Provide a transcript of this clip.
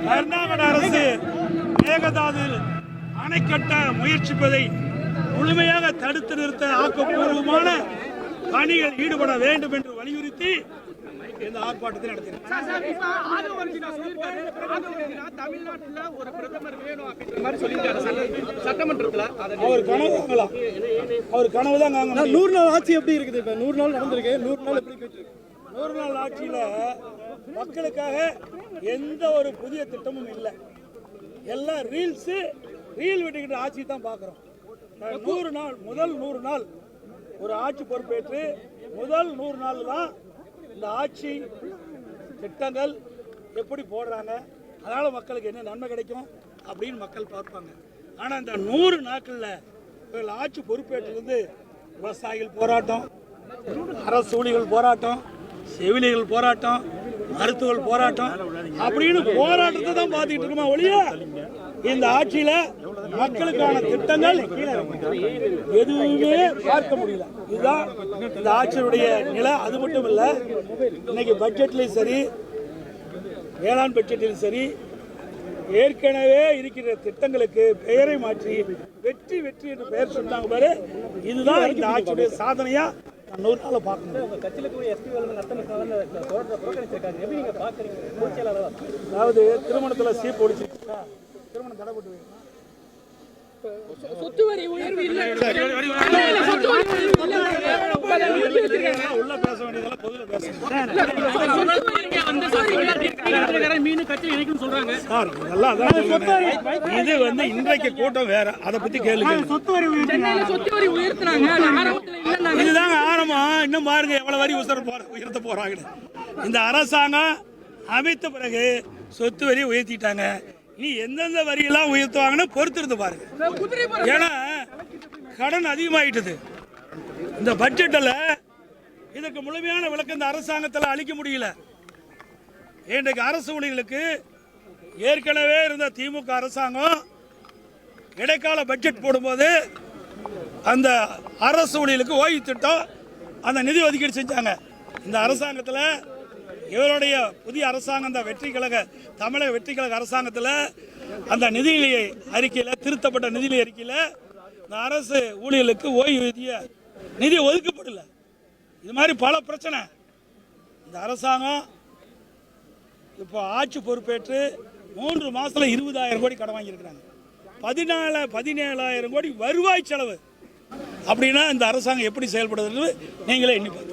கர்நாடக அரசு மேகதாதுவில் அணை கட்ட முயற்சிப்பதை முழுமையாக தடுத்து நிறுத்த ஆக்கப்பூர்வமான பணிகள் ஈடுபட வேண்டும் என்று வலியுறுத்தி இந்த ஆர்ப்பாட்டத்தை நடத்தினார். அவர் கனவு தான் 100 நாள் ஆட்சி எப்படி இருக்குது? இப்ப 100 நாள் நடந்திருக்கு. 100 நாள் எப்படி போயிட்டு இருக்கு? 100 நாள் ஆட்சியில மக்களுக்காக எந்த ஒரு புதிய திட்டமும் இல்லை. எல்லாம் ரீல் வெட்டிக்கிட்ட ஆட்சி தான் பார்க்குறோம். 100 நாள் முதல் 100 நாள் ஒரு ஆட்சி பொறுப்பேற்று முதல் 100 நாள் தான் இந்த ஆட்சி திட்டங்கள் எப்படி போடுறாங்க, அதனால மக்களுக்கு என்ன நன்மை கிடைக்கும் அப்படின்னு மக்கள் பார்ப்பாங்க. ஆனால் இந்த 100 நாட்களில் இவர்கள் ஆட்சி பொறுப்பேற்றிருந்து விவசாயிகள் போராட்டம், அரசு ஊழியர்கள் போராட்டம், செவிலியர்கள் போராட்டம், மருத்துவர்கள் போராட்டம் அப்படின்னு போராட்டத்தை தான் பார்த்துக்கிட்டு இருக்குமா ஒழிய இந்த ஆட்சியில மக்களுக்கான திட்டங்கள் எதுவுமே பார்க்க முடியல. இதுதான் இந்த ஆட்சியுடைய நிலை. அது மட்டும் இல்ல, இன்னைக்கு பட்ஜெட்லயும் சரி, வேளாண் பட்ஜெட்டிலும் சரி, ஏற்கனவே இருக்கிற திட்டங்களுக்கு பெயரை மாற்றி வெற்றி வெற்றி என்று பெயர் சொன்னாங்க பாரு. இதுதான் இந்த ஆட்சியுடைய சாதனையா 100 நாள பார்க்கணும். அதாவது திருமணத்துல சீப்பு ஒழிச்சிருக்கா, திருமணம் தடைப்பட்டு சொத்து வரி உயர்வு இல்லை. உள்ள பேச வேண்டியதெல்லாம் பொதுல பேசணும். இது வந்து இன்றைக்கு கூட்டம் வேற, அதை பத்தி கேளுங்க. இதுதாங்க ஆரம்பம். இன்னும் பாருங்க எவ்வளவு வரி உயர்த்த போறாங்க. இந்த அரசாங்கம் அமைத்த பிறகு சொத்து வரி உயர்த்திட்டாங்க. இனி எந்தெந்த வரியெல்லாம் உயர்த்துவாங்கன்னு பொறுத்திருந்து பாருங்க. ஏன்னா கடன் அதிகமாயிட்டது. இந்த பட்ஜெட்டில் இதுக்கு முழுமையான விளக்கம் இந்த அரசாங்கத்தில் அளிக்க முடியல. இன்றைக்கு அரசு ஊழியர்களுக்கு ஏற்கனவே இருந்த திமுக அரசாங்கம் இடைக்கால பட்ஜெட் போடும்போது அந்த அரசு ஊழியர்களுக்கு ஓய்வு திட்டம் அந்த நிதி ஒதுக்கீடு செஞ்சாங்க. இந்த அரசாங்கத்தில் இவருடைய புதிய அரசாங்கம், இந்த தமிழக வெற்றி கழக அரசாங்கத்தில் அந்த நிதிநிலை அறிக்கையில், திருத்தப்பட்ட நிதிநிலை அறிக்கையில் இந்த அரசு ஊழியர்களுக்கு ஓய்வூதிய நிதி ஒதுக்கப்படல. இது மாதிரி பல பிரச்சனை. இந்த அரசாங்கம் இப்போ ஆட்சி பொறுப்பேற்று 3 மாசத்துல 20,000 கோடி கடன் வாங்கியிருக்கிறாங்க. 17,000 கோடி வருவாய் செலவு. அப்படின்னா இந்த அரசாங்கம் எப்படி செயல்படுறது நீங்களே எண்ணி பாருங்க.